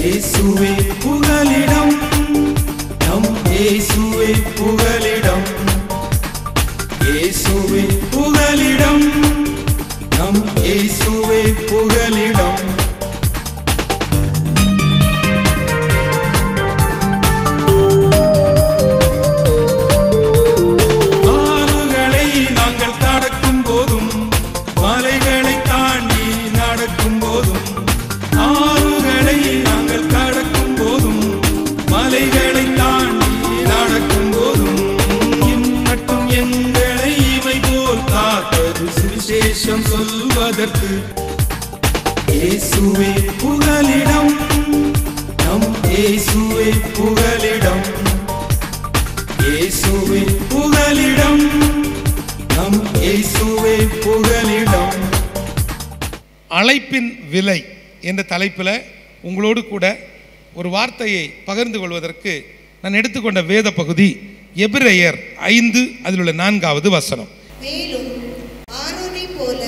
இயேசுவே புகலிடம், நம் இயேசுவே புகலிடம். இயேசுவே புகலிடம், நம் இயேசுவே புகலிடம். ஆறுகளை நாங்கள் கடக்கும் போதும், மலைகளை தாண்டி நடக்கும் போதும், ஆறுகளை நாங்கள் கடக்கும் போதும், மலைகளை தாண்டி நடக்கும் போதும், இன்னட்டும் எங்களை இவை போல் காத்தது சுவிசேஷம் சொல்வதற்கு. இயேசுவே புகலிடம், நம் இயேசுவே புகலிடம். இயேசுவே புகலிடம், நம் இயேசுவே புகலிடம். அழைப்பின் விலை என்ற தலைப்பில் உங்களோடு கூட ஒரு வார்த்தையை பகிர்ந்து கொள்வதற்கு நான் எடுத்துக்கொண்ட வேத பகுதி எபிரேயர் 5 அதில் உள்ள 4வது வசனம். மேலும் ஆரோனை போல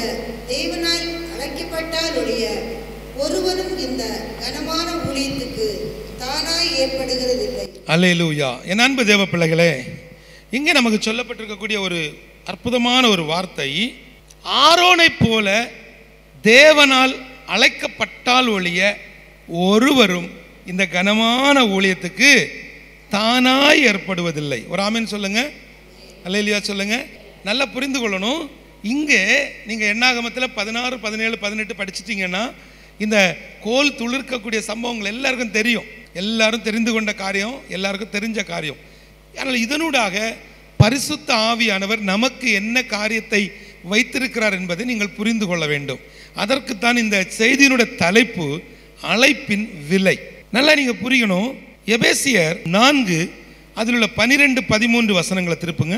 தேவனால் அழைக்கப்பட்டாலுடைய ஒருவரும் இந்த கனமான ஊழியத்துக்கு தானாய் ஏற்படுகிறதில்லை. அல்லேலூயா. என் அன்பு தேவ பிள்ளைகளே, இங்கே நமக்கு சொல்லப்பட்டிருக்கக்கூடிய ஒரு அற்புதமான ஒரு வார்த்தை, ஆரோனை போல தேவனால் அழைக்கப்பட்டால் ஒழிய ஒருவரும் இந்த கனமான ஊழியத்துக்கு தானாய் ஏற்படுவதில்லை. ஒரு ஆமென் சொல்லுங்க, அல்லேலூயா சொல்லுங்க. நல்லா புரிந்து கொள்ளணும். இங்கே நீங்கள் எண்ணாகமத்தில் 16, 17, 18 படிச்சிட்டிங்கன்னா இந்த கோல் துளிர்க்கக்கூடிய சம்பவங்கள் எல்லாருக்கும் தெரியும், எல்லாரும் தெரிந்து கொண்ட காரியம், எல்லாருக்கும் தெரிஞ்ச காரியம். ஆனால் இதனூடாக பரிசுத்த ஆவியானவர் நமக்கு என்ன காரியத்தை வைத்திருக்கிறார் என்பதை நீங்கள் புரிந்து கொள்ள வேண்டும். அதற்குத்தான் இந்த செய்தியினுடைய தலைப்பு அழைப்பின் விலை. நல்லா நீங்க புரியணும். எபேசியர் 4 அதில் உள்ள 12, 13 வசனங்களை திருப்புங்க.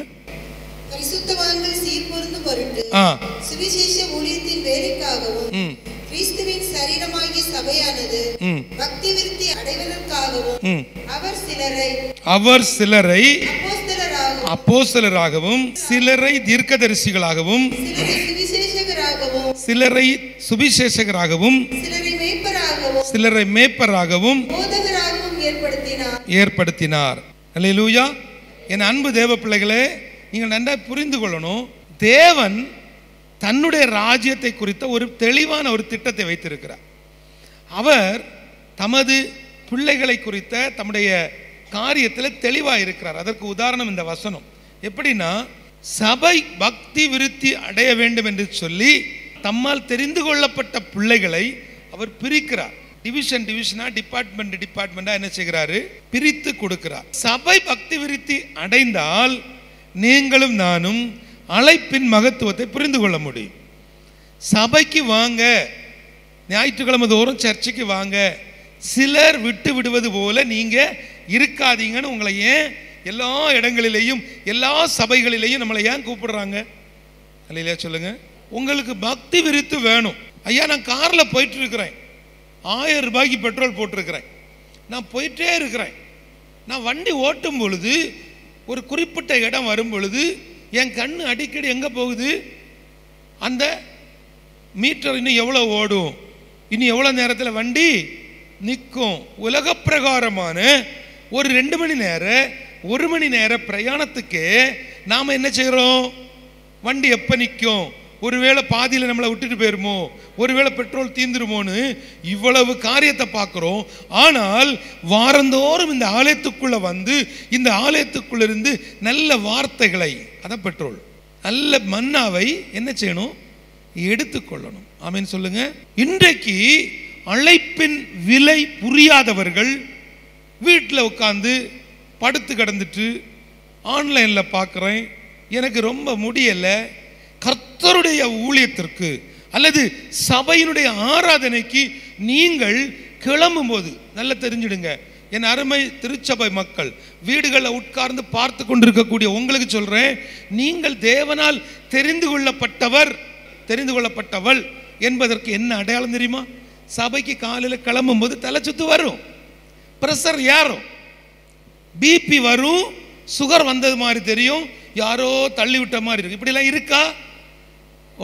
பரிசுத்தவான்கள் சீர்பொருந்தும் பொருட்டு சுவிசேஷ ஊழியத்தின் வேலைக்காகவும் கிறிஸ்துவின் சரீரமாகிய சபையானது பக்தி விருத்தி அடைவதற்காகவும் அவர் சிலரை அப்போஸ்தலராகவும் சிலரை தீர்க்கதரிசிகளாகவும் சிலரை சுவிசேஷகராகவும் சிலரை மேய்ப்பராகவும் ஏற்படுத்தினார். அல்லேலூயா. என் அன்பு தேவ பிள்ளைகளே, நீங்கள் நன்றாக புரிந்து கொள்ளணும். தேவன் தன்னுடைய ராஜ்யத்தை குறித்த ஒரு தெளிவான ஒரு திட்டத்தை வைத்திருக்கிறார். அவர் தமது பிள்ளைகளை குறித்த தம்முடைய காரியத்தில் தெளிவாக இருக்கிறார். அதற்கு உதாரணம் இந்த வசனம். எப்படின்னா, சபை பக்தி விருத்தி அடைய வேண்டும் என்று சொல்லி தம்மால் தெரிந்து கொள்ளப்பட்ட பிள்ளைகளை அவர் பிரிக்கிறார். டிவிஷனா டிபார்ட்மெண்டா என்ன செய்கிறாரு? பிரித்து கொடுக்கிறார். சபை பக்தி விருத்தி அடைந்தால் நீங்களும் நானும் அழைப்பின் மகத்துவத்தை புரிந்து கொள்ள முடியும். சபைக்கு வாங்க, ஞாயிற்றுக்கிழமை தோறும் சர்ச்சுக்கு வாங்க, சிலர் விட்டு விடுவது போல நீங்க இருக்காதீங்கன்னு உங்களை ஏன் எல்லா இடங்களிலேயும் எல்லா சபைகளிலேயும் நம்மளை ஏன் கூப்பிடுறாங்க? இல்லையா சொல்லுங்க. உங்களுக்கு பக்தி விருத்து வேணும். ஐயா, நான் காரில் போயிட்டு இருக்கிறேன், 1000 ரூபாய்க்கு பெட்ரோல் போட்டிருக்கிறேன், நான் போயிட்டே இருக்கிறேன். நான் வண்டி ஓட்டும் பொழுது ஒரு குறிப்பிட்ட இடம் வரும் பொழுது என் கண்ணு அடிக்கடி எங்கே போகுது? அந்த மீட்டர் இன்னும் எவ்வளோ ஓடும், இன்னும் எவ்வளோ நேரத்தில் வண்டி நிற்கும். உலக பிரகாரமான ஒரு 2 மணி நேரம் 1 மணி நேர பிரயாணத்துக்கு நாம் என்ன செய்கிறோம்? வண்டி எப்போ நிற்கும், ஒருவேளை பாதியில் நம்மளை விட்டுட்டு போயிருமோ, ஒருவேளை பெட்ரோல் தீந்துருமோன்னு இவ்வளவு காரியத்தை பார்க்குறோம். ஆனால் வாரந்தோறும் இந்த ஆலயத்துக்குள்ளே வந்து இந்த ஆலயத்துக்குள்ளிருந்து நல்ல வார்த்தைகளை, அதான் பெட்ரோல், நல்ல மன்னாவை என்ன செய்யணும்? எடுத்துக்கொள்ளணும். ஆமீன் சொல்லுங்க. இன்றைக்கு அழைப்பின் விலை புரியாதவர்கள் வீட்டில் உட்காந்து படுத்து கிடந்துட்டு ஆன்லைனில் பார்க்குறேன், எனக்கு ரொம்ப முடியலை, கர்த்தருடைய ஊழியத்திற்கு அல்லது சபையினுடைய ஆராதனைக்கு நீங்கள் கிளம்பும் போது நல்லா தெரிஞ்சிடுங்க. என் அருமை திருச்சபை மக்கள், வீடுகளில் உட்கார்ந்து பார்த்து கொண்டிருக்கக்கூடிய உங்களுக்கு சொல்றேன், நீங்கள் தேவனால் தெரிந்து கொள்ளப்பட்டவள் என்பதற்கு என்ன அடையாளம் தெரியுமா? சபைக்கு காலையில் கிளம்பும் போது தலை சுத்து வரும், பிரஷர் ஏறும், பிபி வரும், சுகர் வந்தது மாதிரி தெரியும், யாரோ தள்ளி விட்ட மாதிரி இருக்கு. இப்படிலாம் இருக்கா?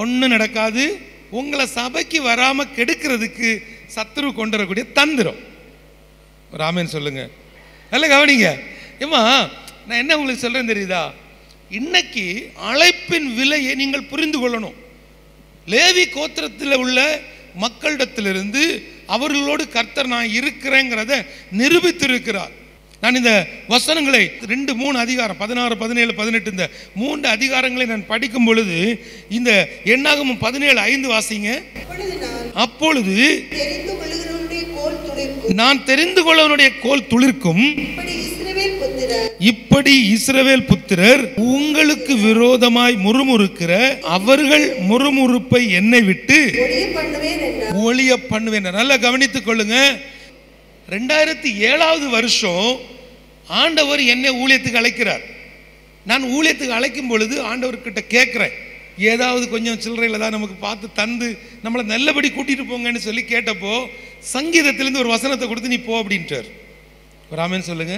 ஒன்றும் நடக்காது. உங்களை சபைக்கு வராமல் கெடுக்கிறதுக்கு சத்துரு கொண்டு வரக்கூடிய தந்திரம். ஒரு ஆமேன் சொல்லுங்க. நல்ல கவனிங்க. ஏமா நான் என்ன உங்களுக்கு சொல்றேன் தெரியுதா? இன்னைக்கு அழைப்பின் விலையை நீங்கள் புரிந்து கொள்ளணும். லேவி கோத்திரத்தில் உள்ள மக்களிடத்திலிருந்து அவர்களோடு கர்த்தர் நான் இருக்கிறேங்கிறத நிரூபித்திருக்கிறார். நான் இந்த வசனங்களை 2-3 அதிகாரம் 16, 17, 18 இந்த 3 அதிகாரங்களை நான் படிக்கும் பொழுது இந்த என்னாகமம் 17:5 வாசிங்க. அப்பொழுது நான் தெரிந்து கொள்ளவனுடைய கோல் துளிர்க்கும், இப்படி இஸ்ரவேல் புத்திரர் உங்களுக்கு விரோதமாய் முறுமுறுக்கிற அவர்கள் முறுமுறுப்பை என்னை விட்டு ஒளிய பண்ணுவேன். நல்லா கவனித்துக் கொள்ளுங்க. 2007 வருஷம் ஆண்டவர் என்னை ஊழியத்துக்கு அழைக்கிறார். நான் ஊழியத்துக்கு அழைக்கும் பொழுது ஆண்டவர்கிட்ட கேட்கிறேன், ஏதாவது கொஞ்சம் சில்லறையில் தான் நமக்கு பார்த்து தந்து நம்மளை நல்லபடி கூட்டிட்டு போங்கன்னு சொல்லி கேட்டப்போ சங்கீதத்திலேருந்து ஒரு வசனத்தை கொடுத்து நீ போ அப்படின்ட்டார். ஒரு ஆமென் சொல்லுங்க.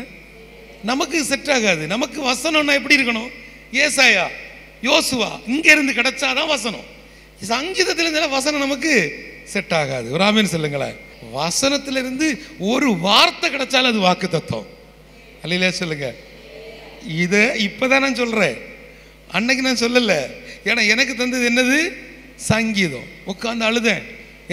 நமக்கு செட் ஆகாது. நமக்கு வசனம்னா எப்படி இருக்கணும்? ஏசாயா, யோசுவா இங்க இருந்து கிடைச்சாதான் வசனம். சங்கீதத்திலிருந்து வசனம் நமக்கு செட் ஆகாது. ஒரு ஆமென் சொல்லுங்களேன். வசனத்திலிருந்து ஒரு வார்த்தை கிடைச்சாலும் அது வாக்கு தத்துவம். அல்லையிலே சொல்லுங்க. இதை இப்பதான் நான் சொல்றேன், அன்னைக்கு நான் சொல்லல. ஏன்னா எனக்கு தந்தது என்னது? சங்கீதம். உட்காந்து அழுதேன்.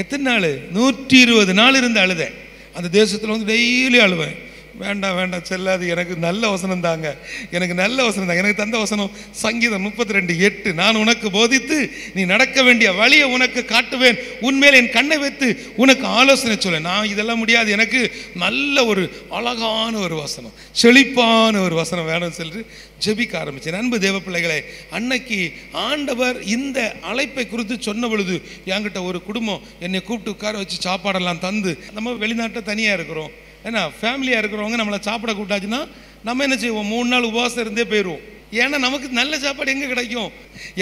எத்தனை நாள்? 120 நாள் இருந்து அழுதேன். அந்த தேசத்தில் வந்து டெய்லி அழுவேன். வேண்டாம் வேண்டாம் செல்லாது, எனக்கு நல்ல வசனம் தாங்க, எனக்கு நல்ல வசனம் தாங்க. எனக்கு தந்த வசனம் சங்கீதம் 32:8. நான் உனக்கு போதித்து நீ நடக்க வேண்டிய வழியை உனக்கு காட்டுவேன், உன்மேல் என் கண்ணை வைத்து உனக்கு ஆலோசனை சொல்ல. நான் இதெல்லாம் முடியாது, எனக்கு நல்ல ஒரு அழகான ஒரு வசனம், செழிப்பான ஒரு வசனம் வேணும்னு சொல்லிட்டு ஜெபிக்க ஆரம்பிச்சேன். அன்பு தேவ பிள்ளைகளே, அன்னைக்கு ஆண்டவர் இந்த அழைப்பை குறித்து சொன்ன பொழுது என்கிட்ட ஒரு குடும்பம் என்னை கூப்பிட்டு உட்கார வச்சு சாப்பாடெல்லாம் தந்து, நம்ம வெளிநாட்டில் தனியாக இருக்கிறோம், ஏன்னா ஃபேமிலியாக இருக்கிறவங்க நம்மளை சாப்பிட கூட்டாச்சுன்னா நம்ம என்ன செய்வோம்? 3 நாள் உபவாசம் இருந்தே போயிடுவோம். ஏன்னா நமக்கு நல்ல சாப்பாடு எங்கே கிடைக்கும்?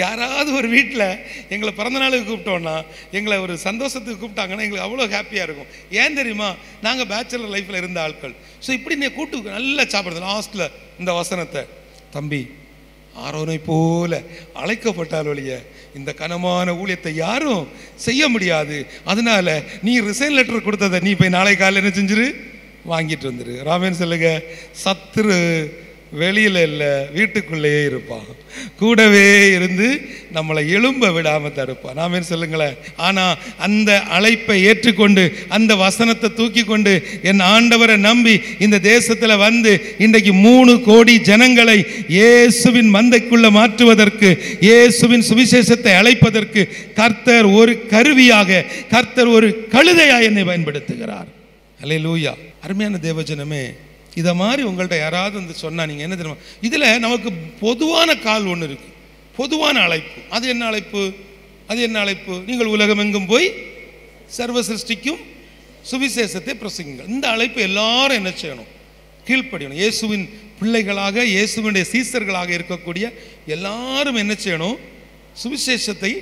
யாராவது ஒரு வீட்டில் எங்களை பிறந்த நாளுக்கு கூப்பிட்டோன்னா, எங்களை ஒரு சந்தோஷத்துக்கு கூப்பிட்டாங்கன்னா எங்களுக்கு அவ்வளோ ஹாப்பியாக இருக்கும். ஏன் தெரியுமா? நாங்கள் பேச்சுலர் லைஃப்பில் இருந்த ஆட்கள். ஸோ இப்படி நீ கூட்டு நல்லா சாப்பிடுறது. லாஸ்ட்டில் இந்த வசனத்தை, தம்பி ஆரோனை போல அழைக்கப்பட்டால் ஒழிய இந்த கனமான ஊழியத்தை யாரும் செய்ய முடியாது. அதனால நீ ரிசைன் லெட்டர் கொடுத்ததை நீ போய் நாளை காலையில் என்ன செஞ்சிரு? வாங்கிட்டு வந்துரு. ராமன் சொல்லுங்க. சத்துரு வெளியில் இல்லை, வீட்டுக்குள்ளேயே இருப்பான், கூடவே இருந்து நம்மளை எழும்ப விடாம தடுப்பான். ராமன் சொல்லுங்களேன். ஆனால் அந்த அழைப்பை ஏற்றுக்கொண்டு அந்த வசனத்தை தூக்கி கொண்டு என் ஆண்டவரை நம்பி இந்த தேசத்தில் வந்து இன்றைக்கு 3 கோடி ஜனங்களை இயேசுவின் மந்தைக்குள்ள மாற்றுவதற்கு, இயேசுவின் சுவிசேஷத்தை அழைப்பதற்கு கர்த்தர் ஒரு கருவியாக, கர்த்தர் ஒரு கழுதையாக என்னை பயன்படுத்துகிறார். அல்லேலூயா. அருமையான தேவஜனமே, இதை மாதிரி உங்கள்கிட்ட யாராவது வந்து சொன்னால் நீங்கள் என்ன தெரியுமா? இதில் நமக்கு பொதுவான கால் ஒன்று இருக்குது, பொதுவான அழைப்பு. அது என்ன அழைப்பு? அது என்ன அழைப்பு? நீங்கள் உலகமெங்கும் போய் சர்வ சிருஷ்டிக்கும் சுவிசேஷத்தை பிரசங்கிங்கள். இந்த அழைப்பு எல்லாரும் என்ன செய்யணும்? கீழ்ப்படியணும். இயேசுவின் பிள்ளைகளாக, இயேசுவினுடைய சீசர்களாக இருக்கக்கூடிய எல்லாரும் என்ன செய்யணும்? சுவிசேஷத்தை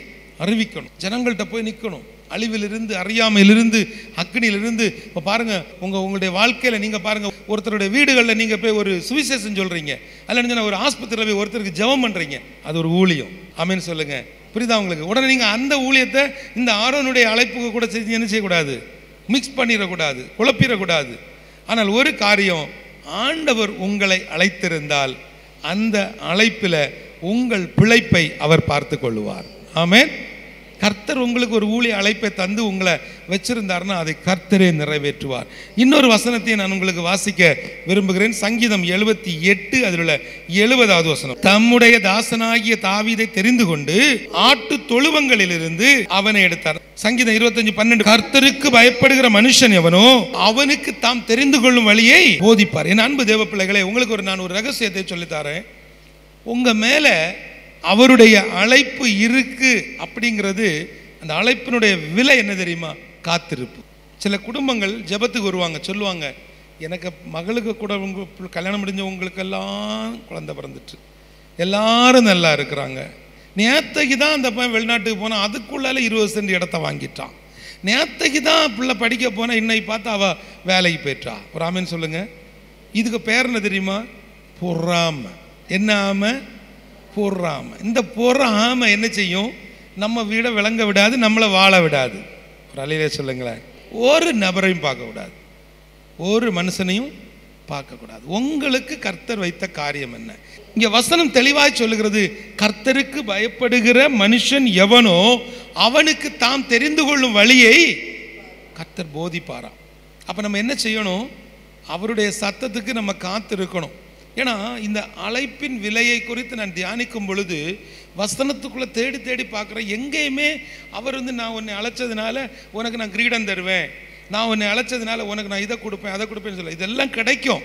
அறிவிக்கணும். ஜனங்கள்கிட்ட போய் நிற்கணும். அழிவிலிருந்து, அறியாமையிலிருந்து, அக்னியிலிருந்து. இப்போ பாருங்கள், உங்களுடைய வாழ்க்கையில் நீங்கள் பாருங்கள், ஒருத்தருடைய வீடுகளில் நீங்கள் போய் ஒரு சுவிசேஷம் சொல்கிறீங்க, அல்ல ஒரு ஆஸ்பத்திரியில் போய் ஒருத்தருக்கு ஜெபம் பண்ணுறீங்க, அது ஒரு ஊழியம். ஆமென் சொல்லுங்கள். புரியுதா உங்களுக்கு? உடனே நீங்கள் அந்த ஊழியத்தை இந்த ஆரோனுடைய அழைப்புக்கு கூட செஞ்சு என்ன செய்யக்கூடாது? மிக்ஸ் பண்ணிடக்கூடாது, குழப்பிடக்கூடாது. ஆனால் ஒரு காரியம், ஆண்டவர் உங்களை அழைத்திருந்தால் அந்த அழைப்பில் உங்கள் பிழைப்பை அவர் பார்த்து கொள்ளுவார். ஆமென். கர்த்தர் உங்களுக்கு ஒரு ஊழிய அழைப்பை தந்து உங்களை வச்சிருந்தார்னா அதை கர்த்தரே நிறைவேற்றுவார். இன்னொரு வசனத்தையும் நான் உங்களுக்கு வாசிக்க விரும்புகிறேன். சங்கீதம் 78 அதில் உள்ள 70வது வசனம். தம்முடைய தாசனாகிய தாவீதை தெரிந்து கொண்டு ஆட்டு தொழுவங்களிலிருந்து அவனை எடுத்தார். சங்கீதம் 25:12. கர்த்தருக்கு பயப்படுகிற மனுஷன் எவனோ அவனுக்கு தாம் தெரிந்து கொள்ளும் வழியை போதிப்பார். என் அன்பு தேவ பிள்ளைகளே, உங்களுக்கு நான் ஒரு ரகசியத்தை சொல்லித்தாரேன். உங்க மேல அவருடைய அழைப்பு இருக்கு அப்படிங்கிறது, அந்த அழைப்பினுடைய விலை என்ன தெரியுமா? காத்திருப்பு. சில குடும்பங்கள் ஜெபத்துக்கு வருவாங்க, சொல்லுவாங்க, எனக்கு மகளுக்கு கூட கல்யாணம் முடிஞ்சவங்களுக்கெல்லாம் குழந்தை பிறந்துட்டு எல்லாரும் நல்லா இருக்கிறாங்க. நேத்தைக்கு தான் அந்த பையன் வெளிநாட்டுக்கு போனால் அதுக்குள்ளால 20 சென்ட் இடத்த வாங்கிட்டான். நேத்தைக்கு தான் பிள்ளை படிக்க போனால் இன்னைக்கு பார்த்து அவள் வேலைக்கு போயிட்டா. ஒரு ஆமென் சொல்லுங்க. இதுக்கு பேர் என்ன தெரியுமா? பொறாம. என்ன ஆமை? பொறாம. இந்த பொறாம என்ன செய்யும்? நம்ம வீடை விளங்க விடாது, நம்மளை வாழ விடாது. ஒரு அலையிலே சொல்லுங்களேன். ஒரு நபரையும் பார்க்க விடாது. ஒரு மனுஷனையும் பார்க்கக்கூடாது. உங்களுக்கு கர்த்தர் வைத்த காரியம் என்ன? இங்க வசனம் தெளிவாய் சொல்லுகிறது, கர்த்தருக்கு பயப்படுகிற மனுஷன் எவனோ அவனுக்கு தாம் தெரிந்து கொள்ளும் வழியை கர்த்தர் போதிப்பாராம். அப்ப நம்ம என்ன செய்யணும்? அவருடைய சத்தத்துக்கு நம்ம காத்திருக்கணும். ஏன்னா இந்த அழைப்பின் விலையை குறித்து நான் தியானிக்கும் பொழுது வசனத்துக்குள்ள தேடி தேடி பார்க்குறேன். எங்கேயுமே அவர் நான் உன்னை அழைச்சதுனால உனக்கு நான் கிரீடம் தருவேன், நான் உன்னை அழைச்சதுனால உனக்கு நான் இதை கொடுப்பேன் அதை கொடுப்பேன்னு சொல்ல. இதெல்லாம் கிடைக்கும்,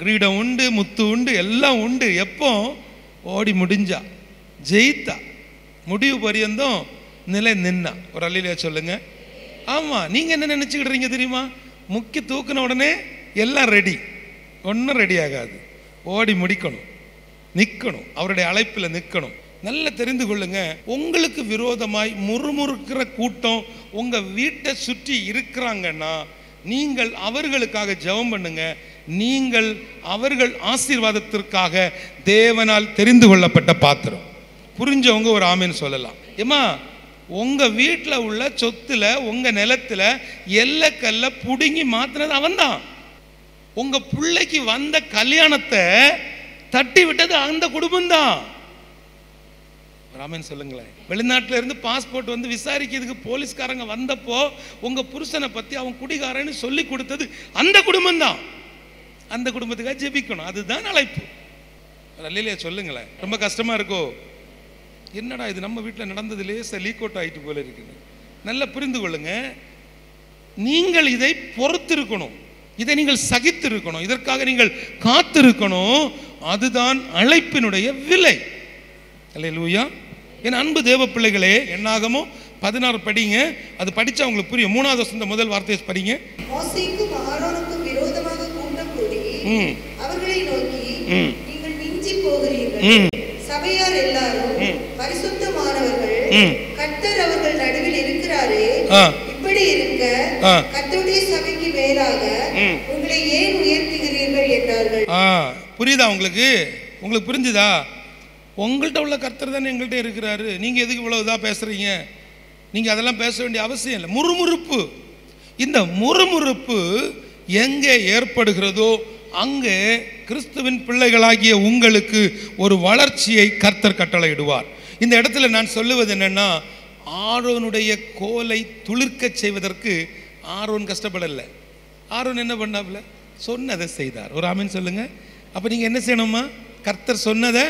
கிரீடம் உண்டு, முத்து உண்டு, எல்லாம் உண்டு. எப்போ? ஓடி முடிஞ்சா, ஜெயித்தா, முடிவு பரியந்தம் நிலை நின்னா. ஒரு அல்லையிலே சொல்லுங்க. ஆமாம், நீங்கள் என்ன நினச்சிக்கிடுறீங்க தெரியுமா? முக்கி தூக்குன உடனே எல்லாம் ரெடி. ஒன்றும் ரெடி ஆகாது. ஓடி முடிக்கணும், நிற்கணும், அவருடைய அழைப்பில் நிற்கணும். நல்லா தெரிந்து கொள்ளுங்க, உங்களுக்கு விரோதமாய் முறுமுறுக்கிற கூட்டம் உங்கள் வீட்டை சுற்றி இருக்கிறாங்கன்னா நீங்கள் அவர்களுக்காக ஜெபம் பண்ணுங்க. நீங்கள் அவர்கள் ஆசீர்வாதத்திற்காக தேவனால் தெரிந்து கொள்ளப்பட்ட பாத்திரம். புரிஞ்சவங்க ஒரு ஆமேன்னு சொல்லலாம். ஏமா, உங்கள் வீட்டில் உள்ள சொத்துல உங்கள் நிலத்தில் எல்லக்கல்ல புடுங்கி மாற்றினது அவன்தான். உங்கள் பிள்ளைக்கு வந்த கல்யாணத்தை தட்டி விட்டது அந்த குடும்பம்தான். ராமன் சொல்லுங்களேன். வெளிநாட்டில் இருந்து பாஸ்போர்ட் வந்து விசாரிக்கிறதுக்கு போலீஸ்காரங்க வந்தப்போ உங்கள் புருஷனை பற்றி அவன் குடிகாரன்னு சொல்லி கொடுத்தது அந்த குடும்பம் தான். அந்த குடும்பத்துக்காக ஜெபிக்கணும். அதுதான் அழைப்பு. இல்லையா? சொல்லுங்களேன். ரொம்ப கஷ்டமாக இருக்கோ? என்னடா இது நம்ம வீட்டில் நடந்தது லேசாக லீக் அவுட் ஆகிட்டு போல இருக்குன்னு நல்லா புரிந்து கொள்ளுங்க. நீங்கள் இதை பொறுத்திருக்கணும், இதை நீங்கள் சகித்திருக்கணும், இதற்காக நீங்கள் காத்திருக்கணும். அதுதான் அழைப்பினுடைய விலை. அல்லேலூயா. என் அன்பு தேவ பிள்ளைகளே, என்னாகமோ 16 படிங்க. அது படிச்சா உங்களுக்கு புரியும். 3வது வசனம் முதல் வார்த்தையை படிங்க. மோசேக்கும் ஆரோனுக்கும் விரோதமாக கூட்டம் கூடி அவர்களை நோக்கி, நீங்கள் மிஞ்சி போகிறீர்கள், சபையார் எல்லாரும் பரிசுத்தமானவர்கள், கர்த்தர் அவர்கள் நடுவில் இருக்கிறாரே, இப்படி இருக்க கர்த்தருடைய சபைக்கு மேலாக உங்களை ஏன் உயர்த்துகிறீர்கள் என்றார்கள். புரியுதா உங்களுக்கு? உங்களுக்கு புரிஞ்சுதா? உங்கள்கிட்ட உள்ள கர்த்தர் தானே எங்கள்கிட்ட இருக்கிறாரு. நீங்கள் எதுக்கு இவ்வளவுதான் பேசுறீங்க? நீங்கள் அதெல்லாம் பேச வேண்டிய அவசியம் இல்லை. முறுமுறுப்பு, இந்த முறுமுறுப்பு எங்கே ஏற்படுகிறதோ அங்கே கிறிஸ்துவின் பிள்ளைகளாகிய உங்களுக்கு ஒரு வளர்ச்சியை கர்த்தர் கட்டளையிடுவார். இந்த இடத்துல நான் சொல்லுவது என்னன்னா, ஆரோனுடைய கோலை துளிர்க்க செய்வதற்கு ஆரோன் கஷ்டப்படலை. ஆரோன் என்ன பண்ணாப்ல? சொன்னதை செய்தார். ஒரு ஆமீன் சொல்லுங்க. அப்போ நீங்கள் என்ன செய்யணுமா? கர்த்தர் சொன்னதை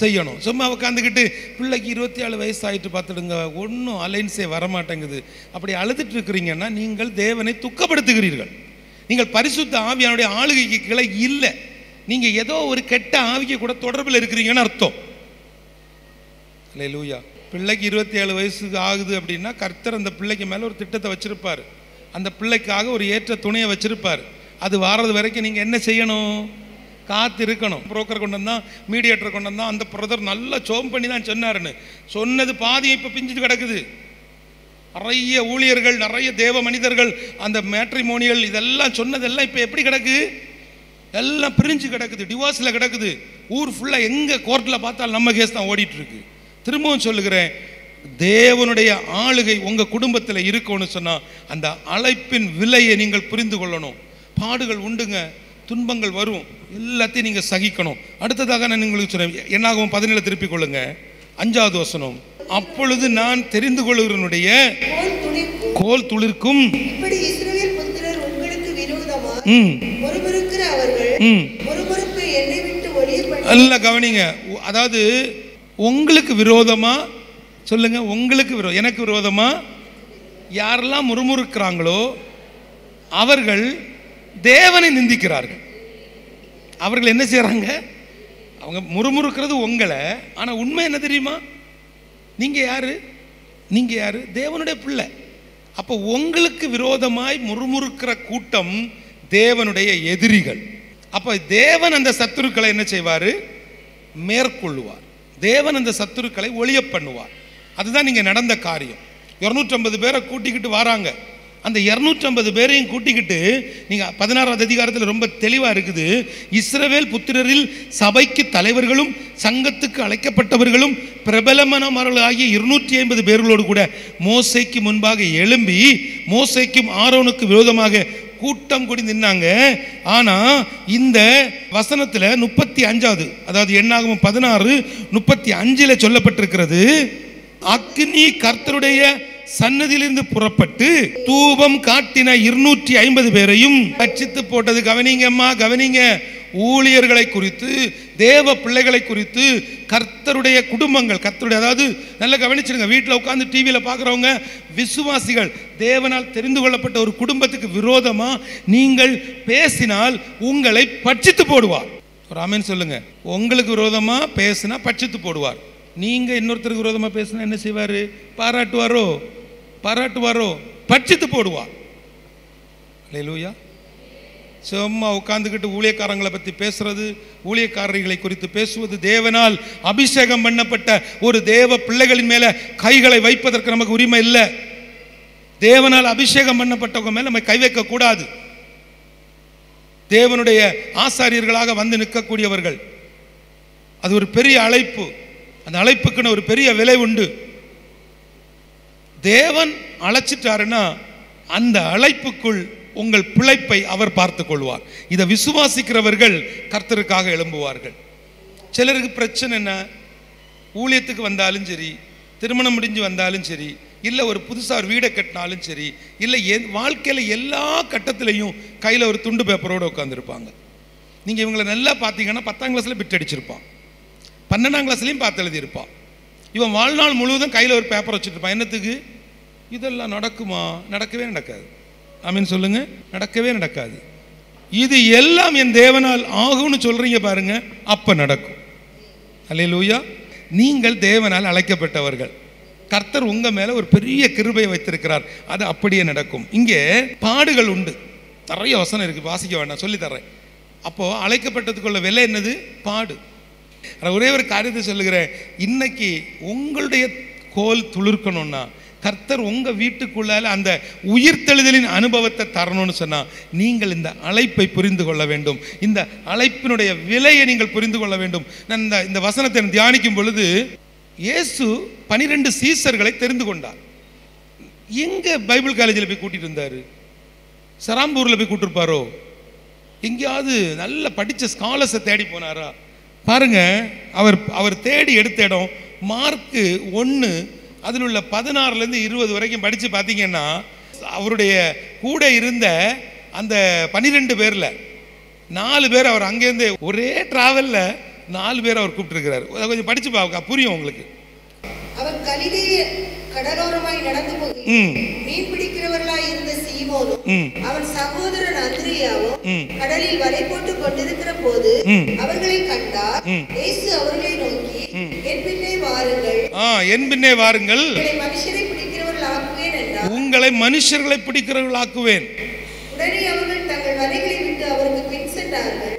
செய்யணும். சும்மா உட்காந்துக்கிட்டு பிள்ளைக்கு 27 வயசு ஆகிட்டு பார்த்துடுங்க, ஒன்றும் அலைன்ஸே வரமாட்டேங்குது, அப்படி அழுதுட்டு இருக்கிறீங்கன்னா நீங்கள் தேவனை துக்கப்படுத்துகிறீர்கள். நீங்கள் பரிசுத்த ஆவியானுடைய ஆளுகைக்கு கீழே இல்லை. நீங்கள் ஏதோ ஒரு கெட்ட ஆவிக்கு கூட தொடர்பில் இருக்கிறீங்கன்னு அர்த்தம். அல்லேலூயா. பிள்ளைக்கு 27 வயசுக்கு ஆகுது அப்படின்னா கர்த்தர் அந்த பிள்ளைக்கு மேலே ஒரு திட்டத்தை வச்சிருப்பார். அந்த பிள்ளைக்காக ஒரு ஏற்ற துணையை வச்சிருப்பார். அது வாரது வரைக்கும் நீங்கள் என்ன செய்யணும்? காத்து இருக்கணும். புரோக்கர் கொண்டு வந்தான், மீடியேட்டர் கொண்டு வந்தான், அந்த பிரதர் நல்லா சோம் பண்ணி தான் சொன்னாருன்னு சொன்னது பாதியை இப்போ பிஞ்சிட்டு கிடக்குது. நிறைய ஊழியர்கள், நிறைய தேவ மனிதர்கள், அந்த மேட்ரிமோனியல் இதெல்லாம் சொன்னதெல்லாம் இப்போ எப்படி கிடக்கு? எல்லாம் பிரிஞ்சு கிடக்குது, டிவோர்ஸில் கிடக்குது. ஊர் ஃபுல்லாக எங்கே கோர்ட்டில் பார்த்தாலும் நம்ம கேஸ் தான் ஓடிட்டு இருக்கு. திரும்பவும் சொல்லுகிறேன், தேவனுடைய ஆளுகை உங்கள் குடும்பத்தில் இருக்கணும்னு சொன்னால் அந்த அழைப்பின் விலையை நீங்கள் புரிந்து கொள்ளணும். பாடுகள் உண்டுங்க, துன்பங்கள் வரும், எல்லாத்தையும் நீங்கள் சகிக்கணும். அடுத்ததாக நான் உங்களுக்கு சொன்னேன், என்னாகும் 17 திருப்பிக் கொள்ளுங்க. 5வது வசனம். அப்பொழுது நான் தெரிந்து கொள்ளுகிறனுடைய கோல் துளிர்க்கும். இப்படி இஸ்ரவேல் புத்திரர் உங்களுக்கு விரோதமாக முறுமுறுக்கிற அவர்கள் முறுமுறுப்பை என்னை விட்டு ஒழிய பண்ணி. நல்லா கவனிங்க. அதாவது உங்களுக்கு விரோதமா சொல்லுங்க, உங்களுக்கு எனக்கு விரோதமா யாரெல்லாம் முறுமுறுக்கிறாங்களோ அவர்கள் தேவனை நிந்திக்கிறார்கள். அவர்கள் என்ன செய்யறாங்க? அவங்க முறுமுறுக்கிறது உங்களை. ஆனா உண்மை என்ன தெரியுமா? நீங்க யாரு? நீங்க யாரு? தேவனுடைய பிள்ளை. அப்போ உங்களுக்கு விரோதமாய் முறுமுறுக்கிற கூட்டம் தேவனுடைய எதிரிகள். அப்போ தேவன் அந்த சத்துருக்களை என்ன செய்வாரு? மேற்கொள்ளுவார். தேவன் அந்த சத்துருக்களை ஒழிய பண்ணுவார். அதுதான் நீங்க நடந்த காரியம். 250 பேரை கூட்டிக்கிட்டு வராங்க. அந்த 250 பேரையும் கூட்டிக்கிட்டு நீங்க 16வது அதிகாரத்தில் ரொம்ப தெளிவா இருக்குது. இஸ்ரவேல் புத்திரரில் சபைக்கு தலைவர்களும் சங்கத்துக்கு அழைக்கப்பட்டவர்களும் பிரபலமானவர்களாகிய 250 பேர்களோடு கூட மோசேக்கு முன்பாக எழும்பி மோசேக்கும் ஆரோனுக்கு விரோதமாக கூட்டம் கூடி நின்னாங்க. ஆனா இந்த வசனத்துல 35, அதாவது எண்ணாகமம் 16:35 சொல்லப்பட்டிருக்கிறது, அக்னி கர்த்தருடைய சன்னதியிலிருந்து புறப்பட்டு தூபம் காட்டின 250 பேரையும் பட்சித்து போட்டது. கவனிங்கம்மா, கவனிங்க. ஊழியர்களை குறித்து, தேவ பிள்ளைகளை குறித்து, கர்த்தருடைய குடும்பங்கள், கர்த்தருடைய, அதாவது நல்லா கவனிச்சிருங்க, வீட்டில் உட்காந்து டிவியில் பார்க்குறவங்க, விசுவாசிகள், தேவனால் தெரிந்து கொள்ளப்பட்ட ஒரு குடும்பத்துக்கு விரோதமா நீங்கள் பேசினால் உங்களை பட்சித்து போடுவார். ஒரு ஆமென் சொல்லுங்க. உங்களுக்கு விரோதமா பேசினா பட்சித்து போடுவார். நீங்க இன்னொருத்தருக்கு விரோதமா பேசினா என்ன செய்வாரு? பாராட்டுவாரோ? பட்சித்து போடுவார். அல்லேலூயா. சும்மா உட்கார்ந்துக்கிட்டு ஊழியக்காரங்களை பற்றி பேசுறது, ஊழியக்காரர்களை குறித்து பேசுவது, தேவனால் அபிஷேகம் பண்ணப்பட்ட ஒரு தேவ பிள்ளைகளின் மேல கைகளை வைப்பதற்கு நமக்கு உரிமை இல்லை. தேவனால் அபிஷேகம் பண்ணப்பட்டவங்க மேல நம்ம கை வைக்க கூடாது. தேவனுடைய ஆசாரியர்களாக வந்து நிற்கக்கூடியவர்கள், அது ஒரு பெரிய அழைப்பு. அந்த அழைப்புக்குன்னு ஒரு பெரிய விலை உண்டு. தேவன் அழைச்சிட்டாருன்னா அந்த அழைப்புக்குள் உங்கள் பிழைப்பை அவர் பார்த்து கொள்வார். இதை விசுவாசிக்கிறவர்கள் கர்த்தருக்காக எழும்புவார்கள். சிலருக்கு பிரச்சனை என்ன? ஊழியத்துக்கு வந்தாலும் சரி, திருமணம் முடிஞ்சு வந்தாலும் சரி, இல்லை ஒரு புதுசாக ஒரு வீடை கட்டினாலும் சரி, இல்லை வாழ்க்கையில் எல்லா கட்டத்திலையும் கையில் ஒரு துண்டு பேப்பரோடு உட்காந்துருப்பாங்க. நீங்கள் இவங்களை நல்லா பார்த்தீங்கன்னா 10ஆம் கிளாஸில் பிட் அடிச்சிருப்பான், 12ஆம் கிளாஸ்லையும் பார்த்து எழுதியிருப்பான். இவன் வாழ்நாள் முழுவதும் கையில் ஒரு பேப்பர் வச்சுருப்பான். என்னத்துக்கு? இதெல்லாம் நடக்குமா? நடக்கவே நடக்காது. ஆமீன் சொல்லுங்க. நடக்கவே நடக்காது. இது எல்லாம் என் தேவனால் ஆகும்னு சொல்றீங்க பாருங்க, அப்ப நடக்கும். அல்லேலூயா. நீங்கள் தேவனால் அழைக்கப்பட்டவர்கள். கர்த்தர் உங்க மேல ஒரு பெரிய கிருபையை வைத்திருக்கிறார். அது அப்படியே நடக்கும். இங்கே பாடுகள் உண்டு. நிறைய வசனம் இருக்கு, வாசிக்க வேண்டாம், சொல்லி தர்றேன். அப்போ அழைக்கப்பட்டதுக்குள்ள விலை என்னது? பாடு. ஒரே ஒரு காரியத்தை சொல்லுகிறேன். இன்னைக்கு உங்களுடைய கோல் துளிர்க்கணும்னா, கர்த்தர் உங்க வீட்டுக்குள்ளால அந்த உயிர்த்தெழுதலின் அனுபவத்தை தரணும்னு சொன்னா, நீங்கள் இந்த அழைப்பை புரிந்து கொள்ள வேண்டும். இந்த அழைப்பினுடைய விலையை நீங்கள் புரிந்து கொள்ள வேண்டும். நான் இந்த வசனத்தை தியானிக்கும் பொழுது, இயேசு 12 சீசர்களை தெரிந்து கொண்டார். எங்க பைபிள் காலேஜில் போய் கூட்டிட்டு இருந்தாரு? சராம்பூர்ல போய் கூட்டிருப்பாரோ? எங்கேயாவது நல்ல படிச்ச ஸ்காலர்ஸை தேடி போனாரா? பாருங்க, அவர் தேடி எடுத்த இடம் மார்க்கு 1 அதில் உள்ள 16லேருந்து 20 வரைக்கும் படித்து பார்த்தீங்கன்னா, அவருடைய கூட இருந்த அந்த 12 பேரில் 4 பேர் அவர் அங்கேருந்து ஒரே டிராவலில் 4 பேர் அவர் கூப்பிட்டுருக்கிறார். அதை கொஞ்சம் படித்து பார்க்க புரியும் உங்களுக்கு. அவர் கலிலே கடலோரமாய் நடந்து போய் மீன் பிடிக்கிறவர்களாய் இருந்த சீமோனும் அவன் சகோதரன் அந்திரேயாவும் கடலில் வலை போட்டு கொண்டிருக்கிற போது அவர்களை கண்டார். இயேசு அவர்களை நோக்கி, என் பின்னே வாருங்கள், என் பின்னே வாருங்கள், மனுஷரை பிடிக்கிறவர்களாக்குவேன் என்றார். உங்களை மனுஷர்களை பிடிக்கிறவர்களாக்குவேன். உடனே அவர்கள் தங்கள் வலைகளை விட்டு அவருக்கு பின் சென்றார்கள்.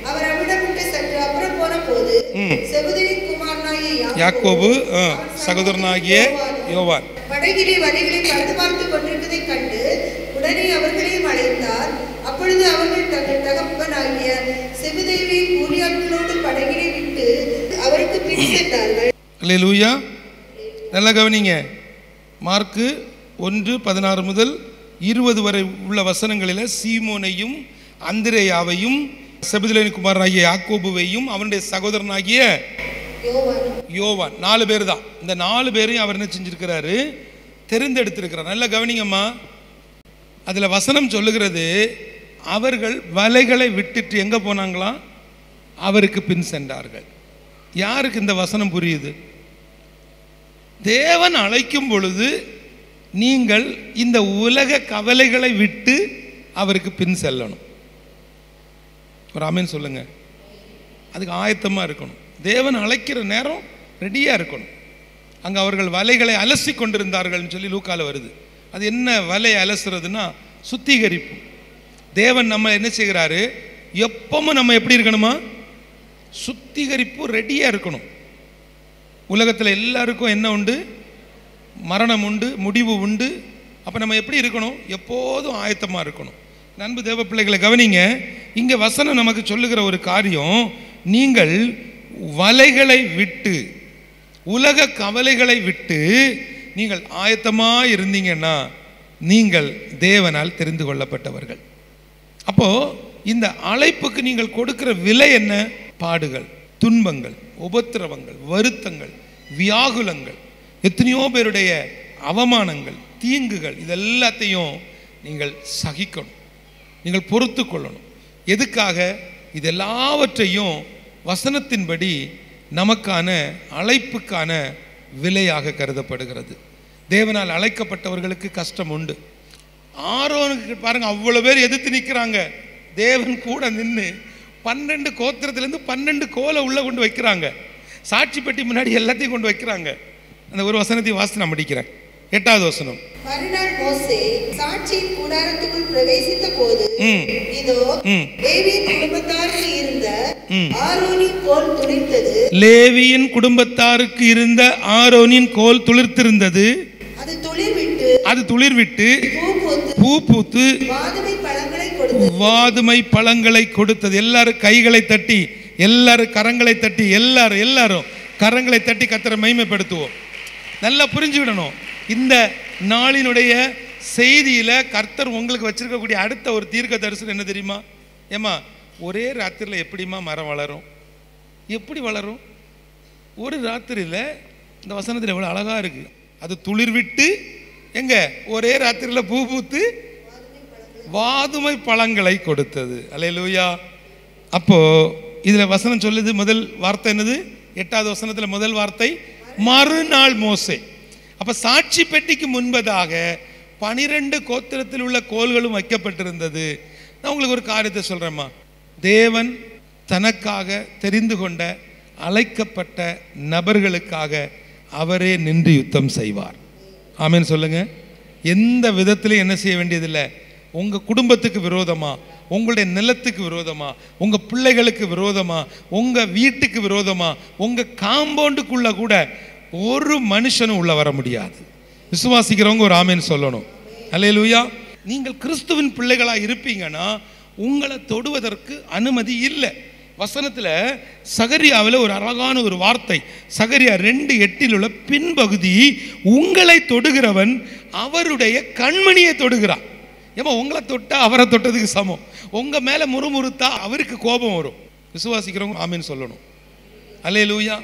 அவர் அவிடம் விட்டு சற்று அப்புறம் போன போது செபதேயுவின் குமாரனாகிய யாக்கோபு, சகோதரனாகிய யோவான் படகிலே வலைகளை பழுது பார்த்து கொண்டிருப்பதை கண்டு உடனே அவர்களையும் அழைத்தார். அப்பொழுது அவர்கள் தங்கள் தகப்பனாகிய செபதேயுவை கூலியாட்களோடு படகிலே விட்டு அவருக்கு பின் சென்றார்கள். அல்லேலூயா. நல்லா கவனிங்க. மார்க்கு 1:16 முதல் 20 வரை உள்ள வசனங்களில் சீமோனையும் அந்திரேயாவையும் செபதேயுவின் குமாரனாகிய யாக்கோபுவையும் அவனுடைய சகோதரனாகிய யோவான் 4 பேர் தான். இந்த 4 பேரையும் அவர் என்ன செஞ்சிருக்கிறாரு? தெரிந்தெடுத்திருக்கிறார். நல்லா கவனிங்கம்மா. அதில் வசனம் சொல்லுகிறது, அவர்கள் வலைகளை விட்டுட்டு எங்கே போனாங்களாம்? அவருக்கு பின் சென்றார்கள். யாருக்கு இந்த வசனம் புரியுது? தேவன் அழைக்கும் பொழுது நீங்கள் இந்த உலக கவலைகளை விட்டு அவருக்கு பின் செல்லணும். ஒரு ஆமென் சொல்லுங்க. அதுக்கு ஆயத்தமாக இருக்கணும். தேவன் அழைக்கிற நேரம் ரெடியாக இருக்கணும். அங்கே அவர்கள் வலைகளை அலசி கொண்டிருந்தார்கள்னு சொல்லி லூக்கால வருது. அது என்ன வலையை அலசுறதுன்னா சுத்திகரிப்பு. தேவன் நம்ம என்ன செய்கிறாரு? எப்பவும் நம்ம எப்படி இருக்கணுமா? சுத்திகரிப்பு ரெடியாக இருக்கணும். உலகத்தில் எல்லாருக்கும் என்ன உண்டு? மரணம் உண்டு, முடிவு உண்டு. அப்போ நம்ம எப்படி இருக்கணும்? எப்போதும் ஆயத்தமாக இருக்கணும். அன்பு தேவ பிள்ளைகளை கவனிங்க. இங்கே வசனம் நமக்கு சொல்லுகிற ஒரு காரியம், நீங்கள் வலைகளை விட்டு, உலக கவலைகளை விட்டு நீங்கள் ஆயத்தமாக இருந்தீங்கன்னா நீங்கள் தேவனால் தெரிந்து கொள்ளப்பட்டவர்கள். அப்போ இந்த அழைப்புக்கு நீங்கள் கொடுக்கிற விலை என்ன? பாடுகள், துன்பங்கள், உபத்திரவங்கள், வருத்தங்கள், வியாகுலங்கள், எத்தனையோ பேருடைய அவமானங்கள், தீங்குகள், இதெல்லாத்தையும் நீங்கள் சகிக்கணும், நீங்கள் பொறுத்து கொள்ளணும். எதுக்காக? இது எல்லாவற்றையும் வசனத்தின்படி நமக்கான அழைப்புக்கான விலையாக கருதப்படுகிறது. தேவனால் அழைக்கப்பட்டவர்களுக்கு கஷ்டம் உண்டு. ஆரோனுக்கு பாருங்க, அவ்வளவு பேர் எதிர்த்து நிற்கிறாங்க. தேவன் கூட நின்று 12 கோத்திரத்திலேருந்து 12 கோலை உள்ள கொண்டு வைக்கிறாங்க. சாட்சி பெட்டி முன்னாடி எல்லாத்தையும் கொண்டு வைக்கிறாங்க. அந்த ஒரு வசனத்தை வாசித்து நான் முடிக்கிறேன். 8வது வசனம். மறுநாள் மோசே சாட்சியின் கூடாரத்துக்குள் பிரவேசித்த போது இதோ லேவியின் குடும்பத்தாருக்கு இருந்த ஆரோனின் கோல் துளிர்த்தது. லேவியின் குடும்பத்தாருக்கு இருந்த ஆரோனின் கோல் துளிர்த்திருந்தது. அது துளிர்விட்டு பூ பூத்து வாதுமை பழங்களை கொடுத்தது. எல்லாரும் கைகளை தட்டி, எல்லாரும் கரங்களை தட்டி, எல்லாரும் கரங்களை தட்டி கர்த்தரை மகிமைப்படுத்துவோம். நல்லா புரிஞ்சுக்கிடணும். இந்த நாளினுடைய செய்தியில கர்த்தர் உங்களுக்கு வச்சிருக்கக்கூடிய அடுத்த ஒரு தீர்க்க தரிசனம் என்ன தெரியுமா? ஏமா, ஒரே ராத்திரியில் எப்படிமா மரம் வளரும்? எப்படி வளரும்? ஒரு ராத்திரியில் இந்த வசனத்தில் எவ்வளோ அழகா இருக்கு. அது துளிர்விட்டு எங்க ஒரே ராத்திரியில் பூ பூத்து வாதுமை பழங்களை கொடுத்தது. அல்லேலூயா. அப்போ இதுல வசனம் சொல்லுது, முதல் வார்த்தை என்னது? 8வது வசனத்தில் முதல் வார்த்தை மறுநாள் மோசே. அப்ப சாட்சி பெட்டிக்கு முன்பதாக 12 கோத்திரத்தில் உள்ள கோல்களும் வைக்கப்பட்டிருந்தது. நான் உங்களுக்கு ஒரு காரியத்தை சொல்றேம்மா. தேவன் தனக்காக தெரிந்து கொண்ட அழைக்கப்பட்ட நபர்களுக்காக அவரே நின்று யுத்தம் செய்வார். ஆமென் சொல்லுங்க. எந்த விதத்திலையும் என்ன செய்ய வேண்டியதில்லை. உங்க குடும்பத்துக்கு விரோதமா, உங்களுடைய நிலத்துக்கு விரோதமா, உங்க பிள்ளைகளுக்கு விரோதமா, உங்க வீட்டுக்கு விரோதமா, உங்க காம்பவுண்டுக்குள்ள கூட ஒரு மனுஷனும் உள்ள வர முடியாது. விசுவாசிக்கிறவங்க ஒரு ஆமென் சொல்லணும். அல்லேலூயா. நீங்கள் கிறிஸ்துவின் பிள்ளைகளா இருப்பீங்கன்னா உங்களை தொடுவதற்கு அனுமதி இல்லை. வசனத்துல சகரியாவில் ஒரு அழகான ஒரு வார்த்தை, சகரியா 2:8 உள்ள பின்பகுதி, உங்களை தொடுகிறவன் அவருடைய கண்மணியை தொடுகிறான். ஏமா, உங்களை தொட்டா அவரை தொட்டதுக்கு சமம். உங்க மேல முறுமுறுத்தா அவருக்கு கோபம் வரும். விசுவாசிக்கிறவங்க ஆமென் சொல்லணும். அல்லேலூயா.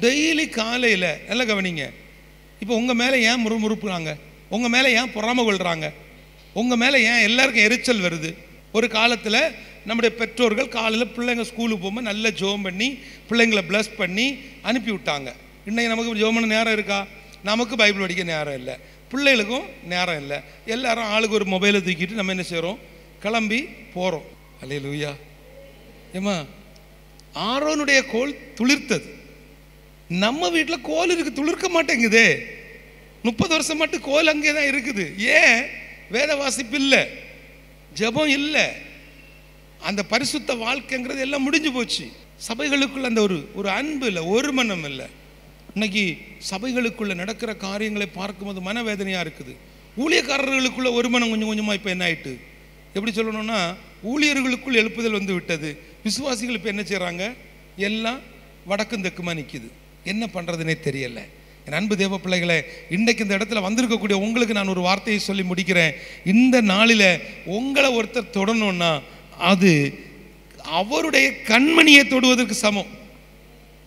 டெய்லி காலையில நல்லா கவனிங்க. இப்போ உங்க மேல ஏன் முறுமுறுப்புறாங்க? உங்க மேல ஏன் பொறாமை கொள்றாங்க? உங்க மேல ஏன் எல்லாருக்கும் எரிச்சல் வருது? ஒரு காலத்துல நம்முடைய பெற்றோர்கள் காலையில் பிள்ளைங்க ஸ்கூலுக்கு போகும்போது நல்ல ஜோம் பண்ணி பிள்ளைங்களை பிளஸ் பண்ணி அனுப்பி விட்டாங்க. இன்னைக்கு நமக்கு ஜோம் பண்ண நேரம் இருக்கா? நமக்கு பைபிள் படிக்க நேரம் இல்லை, பிள்ளைகளுக்கும் நேரம் இல்லை. எல்லாரும் ஆளுக்கு ஒரு மொபைலை தூக்கிட்டு நம்ம என்ன செய்கிறோம்? கிளம்பி போகிறோம். அல்லேலூயா. ஏமா, ஆரோனுடைய கோல் துளிர்த்தது. நம்ம வீட்டில் கோல் இருக்கு, துளிர்க்க மாட்டேங்குதே. 30 வருஷம் மட்டும் கோல் அங்கே தான் இருக்குது. ஏன்? வேத வாசிப்பு இல்லை, ஜெபம் இல்லை, அந்த பரிசுத்த வாழ்க்கைங்கிறது எல்லாம் முடிஞ்சு போச்சு. சபைகளுக்குள்ள அந்த ஒரு அன்பு இல்லை, ஒரு மனம் இல்லை. இன்னைக்கு சபைகளுக்குள்ள நடக்கிற காரியங்களை பார்க்கும்போது மனவேதனையா இருக்குது. ஊழியக்காரர்களுக்குள்ள ஒரு மனம் கொஞ்சம் கொஞ்சமா இப்போ என்ன ஆயிட்டு, எப்படி சொல்லணும்னா, ஊழியர்களுக்குள் எழுப்புதல் வந்து விட்டது. விசுவாசிகள் இப்போ என்ன செய்யறாங்க? எல்லாம் வடக்கும் தெக்குமா நிற்குது. என்ன பண்றதுனே தெரியல. என் அன்பு தேவ பிள்ளைகளே, இன்றைக்கு இந்த இடத்துல வந்திருக்கக்கூடிய உங்களுக்கு நான் ஒரு வார்த்தையை சொல்லி முடிக்கிறேன். இந்த நாளில உங்களை ஒருத்தர் தொடணும்னா அது அவருடைய கண்மணியை தொடுவதற்கு சமம்.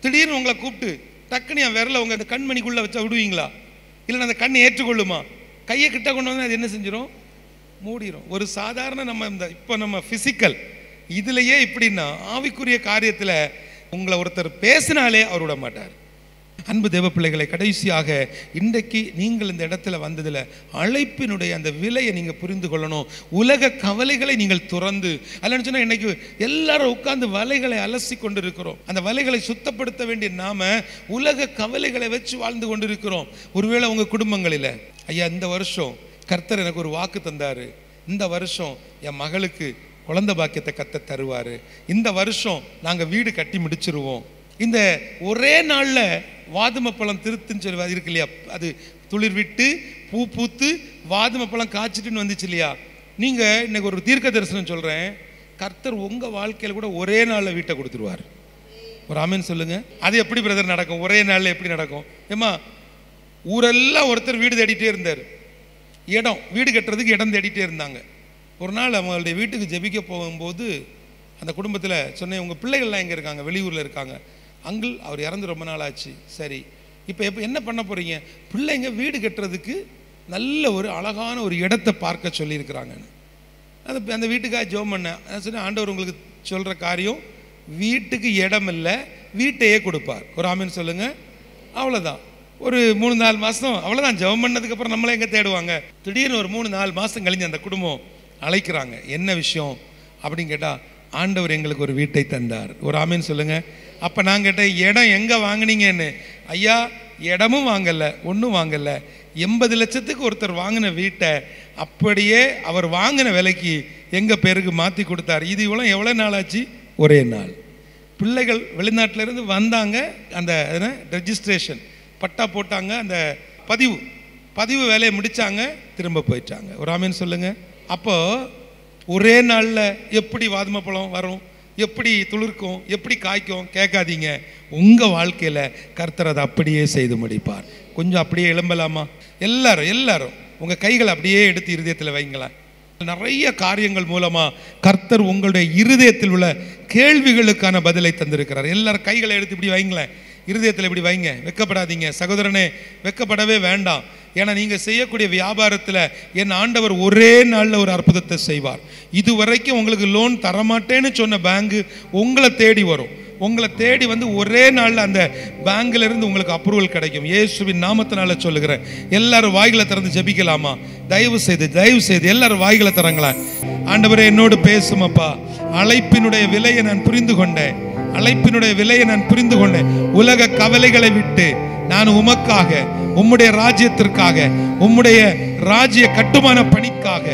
திடீர்னு உங்களை கூப்பிட்டு டக்குன்னு என் விரல உங்க கண்மணிக்குள்ள வச்சா விடுவீங்களா? இல்லை அந்த கண்ணை ஏற்றுக்கொள்ளுமா? கையை கிட்ட கொண்டு வந்து அது என்ன செஞ்சிடும்? மூடிடும். ஒரு சாதாரண இப்போ நம்ம பிசிக்கல் இதுலயே இப்படின்னா, ஆவிக்குரிய காரியத்தில் உங்களை ஒருத்தர் பேசினாலே அவர் விட மாட்டார். அன்பு தேவ பிள்ளைகளை, கடைசியாக இன்றைக்கு நீங்கள் இந்த இடத்துல வந்ததில் அழைப்பினுடைய அந்த விலையை நீங்கள் புரிந்து கொள்ளணும். உலக கவலைகளை நீங்கள் துறந்து, அல்லன்னு சொன்னால் இன்னைக்கு எல்லாரும் உட்கார்ந்து வலைகளை அலசி கொண்டு இருக்கிறோம். அந்த வலைகளை சுத்தப்படுத்த வேண்டிய நாம உலக கவலைகளை வச்சு வாழ்ந்து கொண்டு இருக்கிறோம். ஒருவேளை உங்கள் குடும்பங்களில், ஐயா இந்த வருஷம் கர்த்தர் எனக்கு ஒரு வாக்கு தந்தாரு, இந்த வருஷம் என் மகளுக்கு குழந்தை பாக்கியத்தை கத்த தருவாரு, இந்த வருஷம் நாங்கள் வீடு கட்டி முடிச்சிருவோம், இந்த ஒரே நாளில் வாதுமை பழம் திருத்துன்னு சொல்லி இருக்கு இல்லையா, அது துளிர் விட்டு பூ பூத்து வாதுமை பழம் காய்ச்சிட்டுன்னு வந்துச்சு இல்லையா. நீங்கள் இன்னைக்கு ஒரு தீர்க்க தரிசனம் சொல்கிறேன், கர்த்தர் உங்கள் வாழ்க்கையில் கூட ஒரே நாளில் வீட்டை கொடுத்துருவார். ஒரு ஆமென் சொல்லுங்க. அது எப்படி பிரதர் நடக்கும்? ஒரே நாளில் எப்படி நடக்கும்? ஏமா, ஊரெல்லாம் ஒருத்தர் வீடு தேடிட்டே இருந்தார், வீடு கட்டுறதுக்கு இடம் தேடிட்டே இருந்தாங்க. ஒரு நாள் அவங்களுடைய வீட்டுக்கு ஜெபிக்க போகும்போது அந்த குடும்பத்தில் சொன்னேன், உங்கள் பிள்ளைகள்லாம் எங்கே இருக்காங்க? வெளியூரில் இருக்காங்க. அங்கிள் அவர் இறந்து ரொம்ப நாள் ஆச்சு. சரி, இப்போ என்ன பண்ண போகிறீங்க? பிள்ளைங்க வீடு கட்டுறதுக்கு நல்ல ஒரு அழகான ஒரு இடத்தை பார்க்க சொல்லியிருக்கிறாங்கன்னு அந்த வீட்டுக்காக ஜெபம் பண்ணேன். நான் சொன்னேன், ஆண்டவர் உங்களுக்கு சொல்கிற காரியம், வீட்டுக்கு இடம் இல்லை, வீட்டையே கொடுப்பார். ஒரு ஆமீன் சொல்லுங்கள். அவ்வளோதான். ஒரு 3-4 மாதம் அவ்வளோதான். ஜெபம் பண்ணதுக்கப்புறம் நம்மளே எங்கே தேடுவாங்க? திடீர்னு ஒரு 3-4 மாதம் கழிஞ்சு அந்த குடும்பம் அழைக்கிறாங்க. என்ன விஷயம் அப்படின்னு கேட்டால், ஆண்டவர் எங்களுக்கு ஒரு வீட்டை தந்தார். ஒரு ஆமீன் சொல்லுங்கள். அப்போ நான் கேட்டேன், இடம் எங்கே வாங்கினீங்கன்னு? ஐயா, இடமும் வாங்கலை, ஒன்றும் வாங்கலை, 80 லட்சத்துக்கு ஒருத்தர் வாங்கின வீட்டை அப்படியே அவர் வாங்கின விலைக்கு எங்கள் பேருக்கு மாற்றி கொடுத்தார். இது எவ்வளோ நாள் ஆச்சு? ஒரே நாள். பிள்ளைகள் வெளிநாட்டிலேருந்து வந்தாங்க, அந்த ரெஜிஸ்ட்ரேஷன் பட்டா போட்டாங்க, அந்த பதிவு வேலையை முடித்தாங்க, திரும்ப போயிட்டாங்க. ஒரு ஆமீன் சொல்லுங்கள். அப்போது ஒரே நாளில் எப்படி வாதுமைப்பழம் வரும், எப்படி துளிர்க்கும், எப்படி காய்க்கும் கேட்காதீங்க. உங்கள் வாழ்க்கையில் கர்த்தர் அதை அப்படியே செய்து முடிப்பார். கொஞ்சம் அப்படியே எழும்பலாமா? எல்லாரும் உங்கள் கைகளை அப்படியே எடுத்து இருதயத்தில் வைங்களேன். நிறைய காரியங்கள் மூலமாக கர்த்தர் உங்களுடைய இருதயத்தில் உள்ள கேள்விகளுக்கான பதிலை தந்திருக்கிறார். எல்லாரும் கைகளை எடுத்து இப்படி வைங்களேன், இருதயத்தில் இப்படி வைங்க. வெக்கப்படாதீங்க சகோதரனே, வெக்கப்படவே வேண்டாம். ஏன்னா நீங்கள் செய்யக்கூடிய வியாபாரத்தில் என் ஆண்டவர் ஒரே நாளில் ஒரு அற்புதத்தை செய்வார். இதுவரைக்கும் உங்களுக்கு லோன் தரமாட்டேன்னு சொன்ன பேங்கு உங்களை தேடி வரும். உங்களை தேடி வந்து ஒரே நாளில் அந்த பேங்க்ல இருந்து உங்களுக்கு அப்ரூவல் கிடைக்கும். இயேசுவின் நாமத்தினால சொல்லுகிறேன். எல்லாரும் வாய்களை திறந்து ஜெபிக்கலாமா? தயவு செய்து எல்லாரும் வாய்களை திறங்களா. ஆண்டவரே, என்னோடு பேசுமப்பா. அழைப்பினுடைய விலையை நான் புரிந்து கொண்டேன். உலக கவலைகளை விட்டு நான் உமக்காக, உம்முடைய ராஜ்யத்திற்காக, உம்முடைய ராஜ்ய கட்டுமான பணிக்காக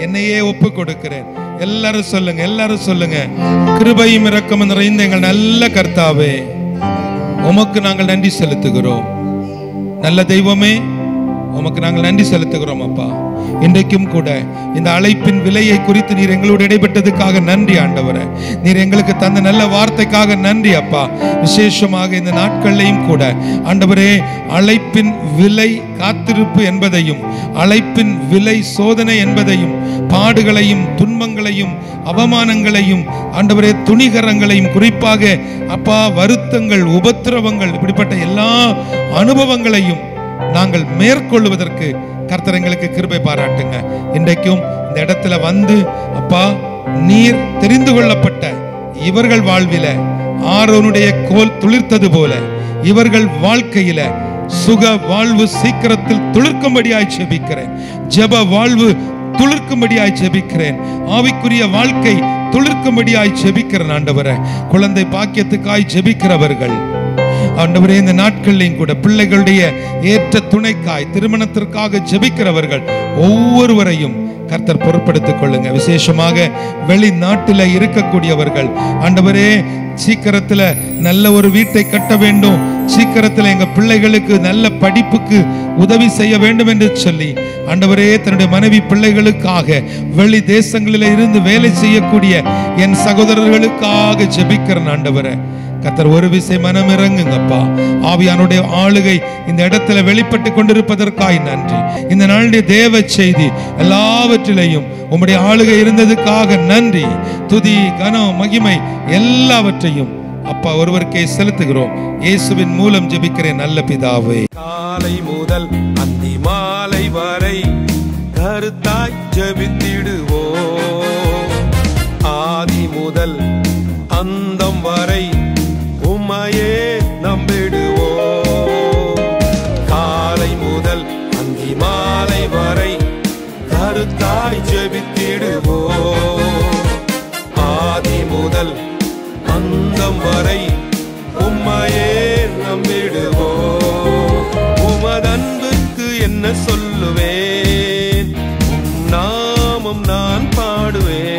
என்னையே ஒப்பு கொடுக்கிறேன். எல்லாரும் சொல்லுங்க. கிருபையும் இரக்கமும் நிறைந்த எங்கள் நல்ல கர்த்தாவே, உமக்கு நாங்கள் நன்றி செலுத்துகிறோம். நல்ல தெய்வமே, உமக்கு நாங்கள் நன்றி செலுத்துகிறோம் அப்பா. இன்றைக்கும் கூட இந்த அழைப்பின் விலையை குறித்து நீர் எங்களோடு இடைப்பட்டதுக்காக நன்றி ஆண்டவரே. நீர் எங்களுக்கு தந்த நல்ல வார்த்தைக்காக நன்றி அப்பா. விசேஷமாக இந்த நாட்களையும் கூட ஆண்டவரே, அழைப்பின் விலை காத்திருப்பு என்பதையும், அழைப்பின் விலை சோதனை என்பதையும், பாடுகளையும் துன்பங்களையும் அவமானங்களையும் ஆண்டவரே துணிகரங்களையும், குறிப்பாக அப்பா வருத்தங்கள் உபத்திரவங்கள், இப்படிப்பட்ட எல்லா அனுபவங்களையும் நாங்கள் மேற்கொள்வதற்கு கர்த்தர் எங்களுக்கு கிருபை பாராட்டுங்க. இன்றைக்கும் இந்த இடத்துல வந்து அப்பா, நீர் தெரிந்து கொள்ளப்பட்ட இவர்கள் வாழ்வில ஆரோனுடைய கோல் துளிர்த்தது போல இவர்கள் வாழ்க்கையில சுக வாழ்வு சீக்கிரத்தில் துளிர்க்கும்படியாய் ஜெபிக்கிறேன். ஜெப வாழ்வு துளிர்க்கும்படியாய் ஜெபிக்கிறேன். ஆவிக்குரிய வாழ்க்கை துளிர்க்கும்படியாய் ஜெபிக்கிறேன் ஆண்டவரே. குழந்தை பாக்கியத்துக்காய் ஜெபிக்கிறவர்கள் ஆண்டவரே, இந்த நாட்களையும் கூட பிள்ளைகளுடைய ஏற்ற துணைக்காய் திருமணத்திற்காக ஜெபிக்கிறவர்கள் ஒவ்வொருவரையும் கர்த்தர் பொறுப்படுத்திக் கொள்ளுங்க. விசேஷமாக வெளிநாட்டில் இருக்கக்கூடியவர்கள் ஆண்டவரே, சீக்கிரத்தில் நல்ல ஒரு வீட்டை கட்ட வேண்டும், சீக்கிரத்தில் எங்க பிள்ளைகளுக்கு நல்ல படிப்புக்கு உதவி செய்ய வேண்டும் என்று சொல்லி ஆண்டவரே, தன்னுடைய மனைவி பிள்ளைகளுக்காக வெளி தேசங்களில் இருந்து வேலை செய்யக்கூடிய என் சகோதரர்களுக்காக ஜெபிக்கிறேன் ஆண்டவரே. கர்த்தர் ஒரு விசை மனம் இறங்குங்கப்பா. ஆவியானுடைய ஆளுகை இந்த இடத்துல வெளிப்பட்டு கொண்டிருப்பதற்காய் நன்றி. இந்த நாளுடைய தேவ செய்தி எல்லாவற்றிலையும் உம்முடைய ஆளுகை இருந்ததுக்காக நன்றி. துதி கனம் மகிமை எல்லாவற்றையும் அப்பா ஒருவருக்கே செலுத்துகிறோம். இயேசுவின் மூலம் ஜெபிக்கிறேன் நல்ல பிதாவே. காலை முதல் அந்தி மாலை வரை கருத்தாய் ஜெபித்திடுவோம். ஆதி முதல் அந்தம் வரை உம்மையே நம்பிடுவோம். காலை முதல் அந்தி மாலை வரை கருத்தாய் ஜெபித்திடுவோம். ஆதி முதல் அந்தம் வரை உம்மையே நம்பிடுவோம். உமதன்புக்கு என்ன சொல்லுவேன், நாமம் நான் பாடுவேன்.